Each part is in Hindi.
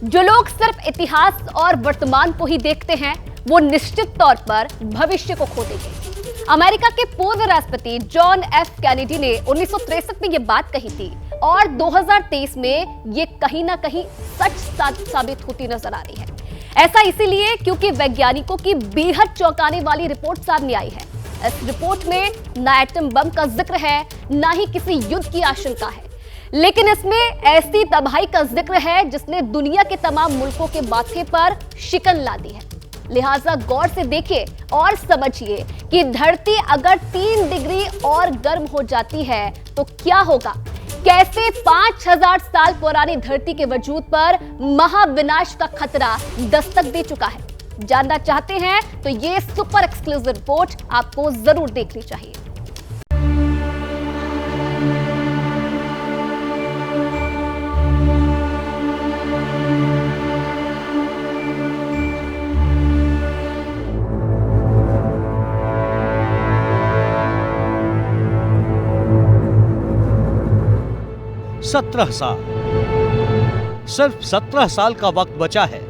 जो लोग सिर्फ इतिहास और वर्तमान को ही देखते हैं वो निश्चित तौर पर भविष्य को खो देंगे। अमेरिका के पूर्व राष्ट्रपति जॉन एफ कैनेडी ने 1963 में यह बात कही थी और 2023 में ये कहीं ना कहीं सच साबित होती नजर आ रही है। ऐसा इसीलिए क्योंकि वैज्ञानिकों की बेहद चौंकाने वाली रिपोर्ट सामने आई है। इस रिपोर्ट में ना एटम बम का जिक्र है, ना ही किसी युद्ध की आशंका है, लेकिन इसमें ऐसी तबाही का जिक्र है जिसने दुनिया के तमाम मुल्कों के माथे पर शिकन ला दी है। लिहाजा गौर से देखिए और समझिए कि धरती अगर 3 डिग्री और गर्म हो जाती है तो क्या होगा। कैसे 5000 साल पुरानी धरती के वजूद पर महाविनाश का खतरा दस्तक दे चुका है। जानना चाहते हैं तो ये सुपर एक्सक्लूसिव रिपोर्ट आपको जरूर देखनी चाहिए। सिर्फ 17 साल का वक्त बचा है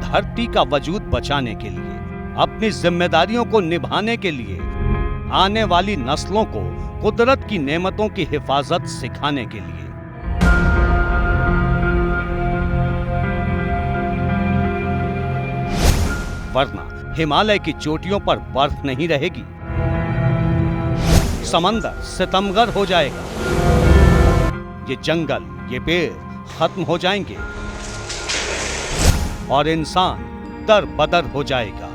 धरती का वजूद बचाने के लिए, अपनी जिम्मेदारियों को निभाने के लिए, आने वाली नस्लों को कुदरत की नेमतों की हिफाजत सिखाने के लिए। वरना हिमालय की चोटियों पर बर्फ नहीं रहेगी, समंदर सितमगर हो जाएगा, ये जंगल, ये पेड़ खत्म हो जाएंगे और इंसान दर बदर हो जाएगा।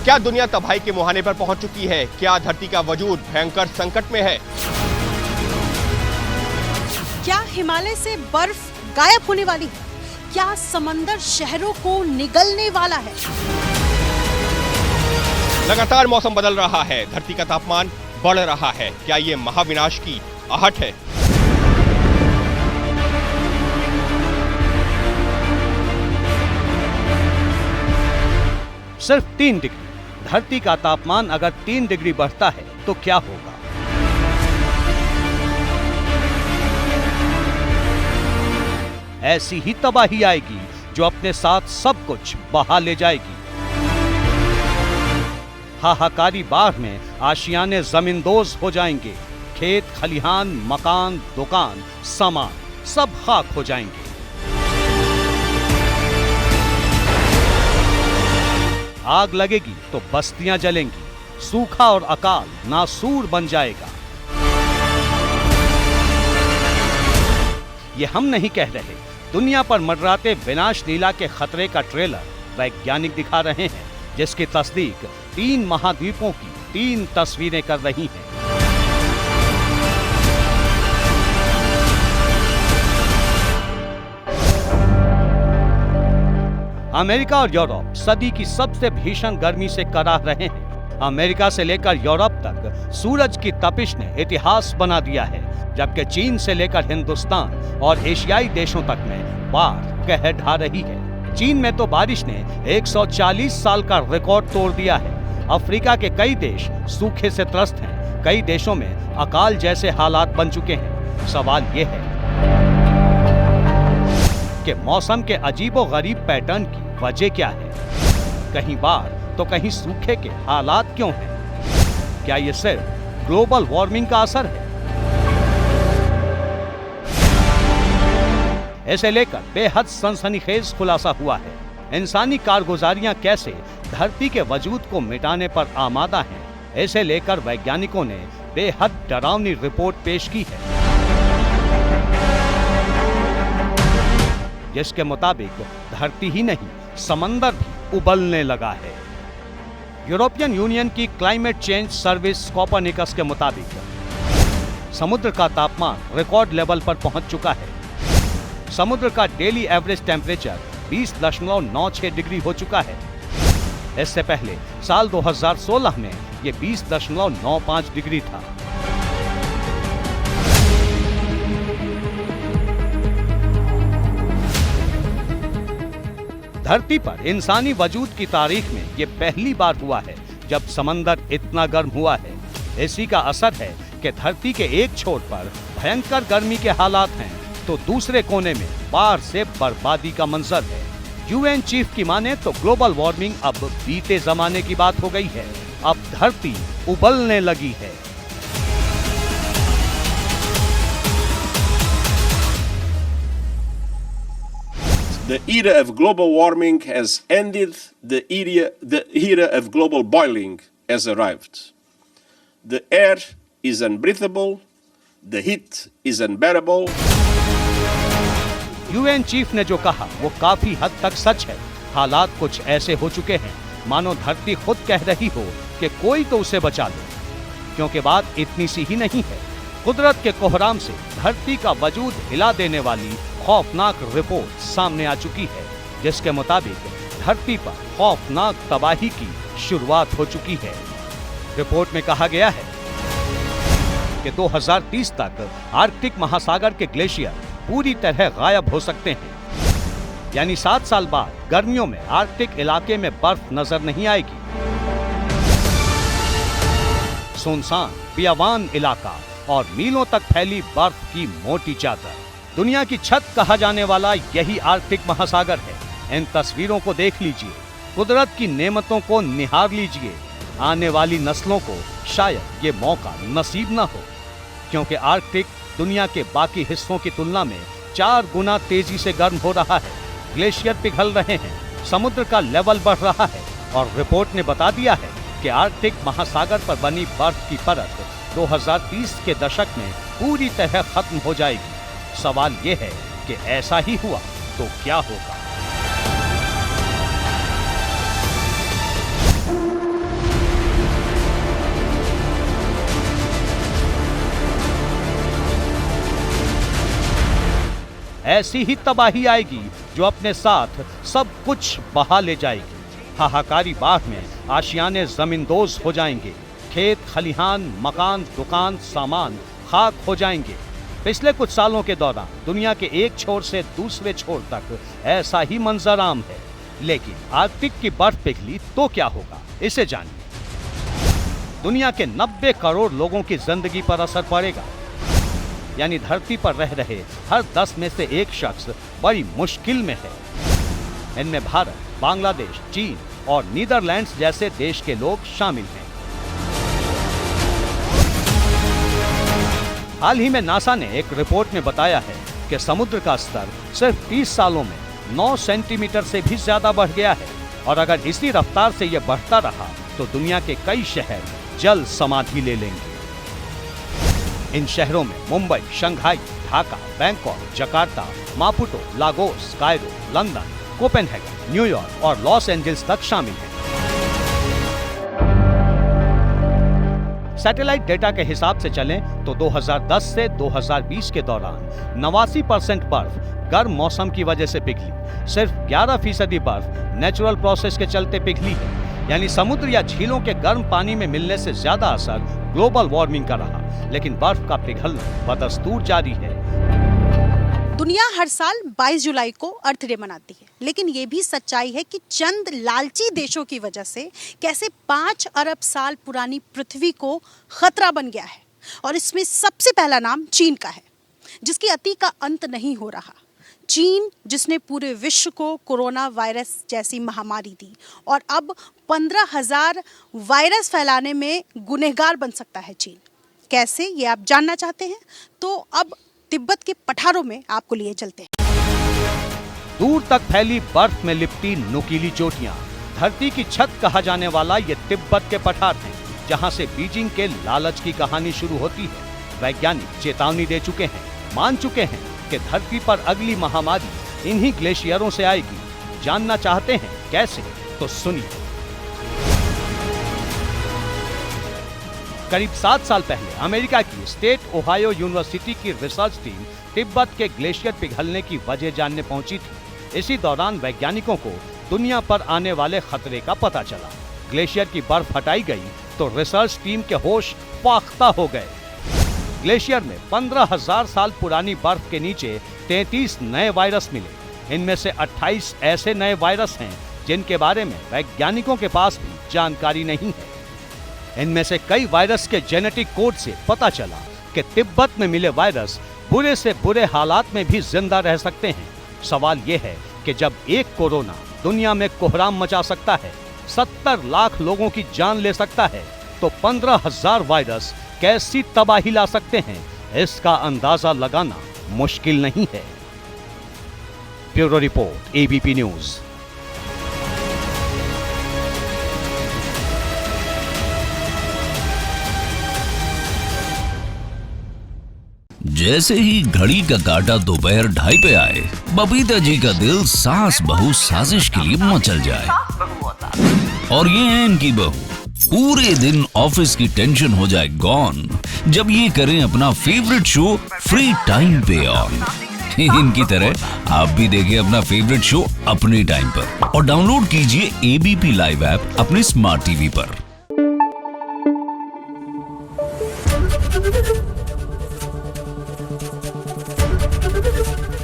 क्या दुनिया तबाही के मुहाने पर पहुंच चुकी है? क्या धरती का वजूद भयंकर संकट में है? क्या हिमालय से बर्फ गायब होने वाली है? क्या समंदर शहरों को निगलने वाला है? लगातार मौसम बदल रहा है, धरती का तापमान बढ़ रहा है। क्या ये महाविनाश की आहट है? सिर्फ 3 डिग्री धरती का तापमान अगर 3 डिग्री बढ़ता है तो क्या होगा? ऐसी ही तबाही आएगी जो अपने साथ सब कुछ बहा ले जाएगी। हाहाकारी बाढ़ में आशियाने जमींदोज हो जाएंगे, खेत खलिहान, मकान, दुकान, सामान सब खाक हो जाएंगे। आग लगेगी तो बस्तियां जलेंगी, सूखा और अकाल नासूर बन जाएगा। ये हम नहीं कह रहे, दुनिया पर मंडराते विनाश लीला के खतरे का ट्रेलर वैज्ञानिक दिखा रहे हैं, जिसकी तस्दीक 3 महाद्वीपों की 3 तस्वीरें कर रही हैं। अमेरिका और यूरोप सदी की सबसे भीषण गर्मी से कराह रहे हैं। अमेरिका से लेकर यूरोप तक सूरज की तपिश ने इतिहास बना दिया है, जबकि चीन से लेकर हिंदुस्तान और एशियाई देशों तक में बाढ़ कहर ढा रही है। चीन में तो बारिश ने 140 साल का रिकॉर्ड तोड़ दिया है। अफ्रीका के कई देश सूखे से त्रस्त हैं, कई देशों में अकाल जैसे हालात बन चुके हैं। सवाल ये है कि मौसम के अजीबोगरीब पैटर्न की वजह क्या है? कहीं बाढ़ तो कहीं सूखे के हालात क्यों हैं? क्या ये सिर्फ ग्लोबल वार्मिंग का असर है? इसे लेकर बेहद सनसनीखेज खुलासा हुआ है। इंसानी कारगुजारियां कैसे धरती के वजूद को मिटाने पर आमादा हैं, इसे लेकर वैज्ञानिकों ने बेहद डरावनी रिपोर्ट पेश की है, जिसके मुताबिक धरती ही नहीं समंदर भी उबलने लगा है। यूरोपियन यूनियन की क्लाइमेट चेंज सर्विस कोपरनिकस के मुताबिक समुद्र का तापमान रिकॉर्ड लेवल पर पहुंच चुका है। समुद्र का डेली एवरेज टेम्परेचर 20.96 डिग्री हो चुका है। इससे पहले साल 2016 में ये 20.95 डिग्री था। धरती पर इंसानी वजूद की तारीख में ये पहली बार हुआ है जब समंदर इतना गर्म हुआ है। इसी का असर है कि धरती के एक छोर पर भयंकर गर्मी के हालात हैं तो दूसरे कोने में बाढ़ से बर्बादी का मंजर है। यूएन चीफ की माने तो ग्लोबल वार्मिंग अब बीते जमाने की बात हो गई है। अब धरती उबलने लगी है। The era of global warming has ended. The era of global boiling has arrived. The air is unbreathable. The heat is unbearable. UN chief ने जो कहा वो काफी हद तक सच है। हालात कुछ ऐसे हो चुके हैं मानो धरती खुद कह रही हो कि कोई तो उसे बचा लो। क्योंकि बात इतनी सी ही नहीं है। कुदरत के कोहराम से धरती का वजूद हिला देने वाली खौफनाक रिपोर्ट सामने आ चुकी है, जिसके मुताबिक धरती पर खौफनाक तबाही की शुरुआत हो चुकी है। रिपोर्ट में कहा गया है कि 2030 तक आर्कटिक महासागर के ग्लेशियर पूरी तरह गायब हो सकते हैं। यानी 7 साल बाद गर्मियों में आर्कटिक इलाके में बर्फ नजर नहीं आएगी। सुनसान बियावान इलाका और मीलों तक फैली बर्फ की मोटी चादर। दुनिया की छत कहा जाने वाला यही आर्कटिक महासागर है। इन तस्वीरों को देख लीजिए, कुदरत की नेमतों को निहार लीजिए। आने वाली नस्लों को शायद ये मौका नसीब न हो, क्योंकि आर्कटिक दुनिया के बाकी हिस्सों की तुलना में 4 गुना तेजी से गर्म हो रहा है। ग्लेशियर पिघल रहे हैं, समुद्र का लेवल बढ़ रहा है और रिपोर्ट ने बता दिया है कि आर्कटिक महासागर पर बनी बर्फ की परत 2030 के दशक में पूरी तरह खत्म हो जाएगी। सवाल ये है कि ऐसा ही हुआ तो क्या होगा? ऐसी ही तबाही आएगी जो अपने साथ सब कुछ बहा ले जाएगी। हाहाकारी बाढ़ में आशियाने जमींदोज हो जाएंगे। खेत, खलिहान, मकान, दुकान, सामान खाक हो जाएंगे। पिछले कुछ सालों के दौरान दुनिया के एक छोर से दूसरे छोर तक ऐसा ही मंजर आम है। लेकिन आर्कटिक की बर्फ पिघली तो क्या होगा, इसे जानिए। दुनिया के 90 करोड़ लोगों की जिंदगी पर असर पड़ेगा। यानी धरती पर रह रहे हर 10 में से एक शख्स बड़ी मुश्किल में है। इनमें भारत, बांग्लादेश, चीन और नीदरलैंड्स जैसे देश के लोग शामिल हैं। हाल ही में नासा ने एक रिपोर्ट में बताया है कि समुद्र का स्तर सिर्फ 30 सालों में 9 सेंटीमीटर से भी ज्यादा बढ़ गया है और अगर इसी रफ्तार से यह बढ़ता रहा तो दुनिया के कई शहर जल समाधि ले लेंगे। इन शहरों में Mumbai, Shanghai, Dhaka, Bangkok, Jakarta, मापुटो, Lagos, Cairo, London, Copenhagen, New York और लॉस एंजल्स तक शामिल हैं। सैटेलाइट डेटा के हिसाब से चलें तो 2010 से 2020 के दौरान 89% बर्फ गर्म मौसम की वजह से पिघली। सिर्फ 11% बर्फ नेचुरल प्रोसेस के चलते पिघली है। यानी समुद्र या झीलों के गर्म पानी में मिलने से ज्यादा असर ग्लोबल वार्मिंग का रहा। लेकिन बर्फ का पिघलना बदस्तूर जारी है। दुनिया हर साल 22 जुलाई को अर्थ डे मनाती है, लेकिन ये भी सच्चाई है कि चंद लालची देशों की वजह से कैसे 5 अरब साल पुरानी पृथ्वी को खतरा बन गया है। और इसमें सबसे पहला नाम चीन का है, जिसकी अति का अंत नहीं हो रहा। चीन जिसने पूरे विश्व को कोरोना वायरस जैसी महामारी दी और अब 15,000 वायरस फैलाने में गुनहगार बन सकता है चीन। कैसे, ये आप जानना चाहते हैं तो अब तिब्बत के पठारों में आपको लिए चलते हैं। दूर तक फैली बर्फ में लिपटी नुकीली चोटियां, धरती की छत कहा जाने वाला ये तिब्बत के पठार हैं, जहां से बीजिंग के लालच की कहानी शुरू होती है। वैज्ञानिक चेतावनी दे चुके हैं, मान चुके हैं कि धरती पर अगली महामारी इन्हीं ग्लेशियरों से आएगी। जानना चाहते हैं कैसे? तो सुनिए। करीब 7 साल पहले अमेरिका की स्टेट ओहायो यूनिवर्सिटी की रिसर्च टीम तिब्बत के ग्लेशियर पिघलने की वजह जानने पहुंची थी। इसी दौरान वैज्ञानिकों को दुनिया पर आने वाले खतरे का पता चला। ग्लेशियर की बर्फ हटाई गई तो रिसर्च टीम के होश फाख्ता हो गए। ग्लेशियर में 15,000 साल पुरानी बर्फ के नीचे 33 नए वायरस मिले। इनमें से 28 ऐसे नए वायरस हैं जिनके बारे में वैज्ञानिकों के पास भी जानकारी नहीं है। इनमें से कई वायरस के जेनेटिक कोड से पता चला कि तिब्बत में मिले वायरस बुरे से बुरे हालात में भी जिंदा रह सकते हैं। सवाल यह है कि जब एक कोरोना दुनिया में कोहराम मचा सकता है, 70 लाख लोगों की जान ले सकता है, तो 15,000 वायरस कैसी तबाही ला सकते हैं, इसका अंदाजा लगाना मुश्किल नहीं है। Bureau report, ABP news. जैसे ही घड़ी का काटा दोपहर 2:30 पे आए, बबीता जी का दिल सास बहू साजिश के लिए मचल जाए। और ये है इनकी बहू, पूरे दिन ऑफिस की टेंशन हो जाए गॉन जब ये करें अपना फेवरेट शो फ्री टाइम पे ऑन। इनकी तरह आप भी देखिए अपना फेवरेट शो अपने टाइम पर और डाउनलोड कीजिए एबीपी लाइव ऐप अपने स्मार्ट टीवी पर।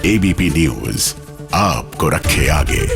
एबीपी न्यूज आपको रखे आगे।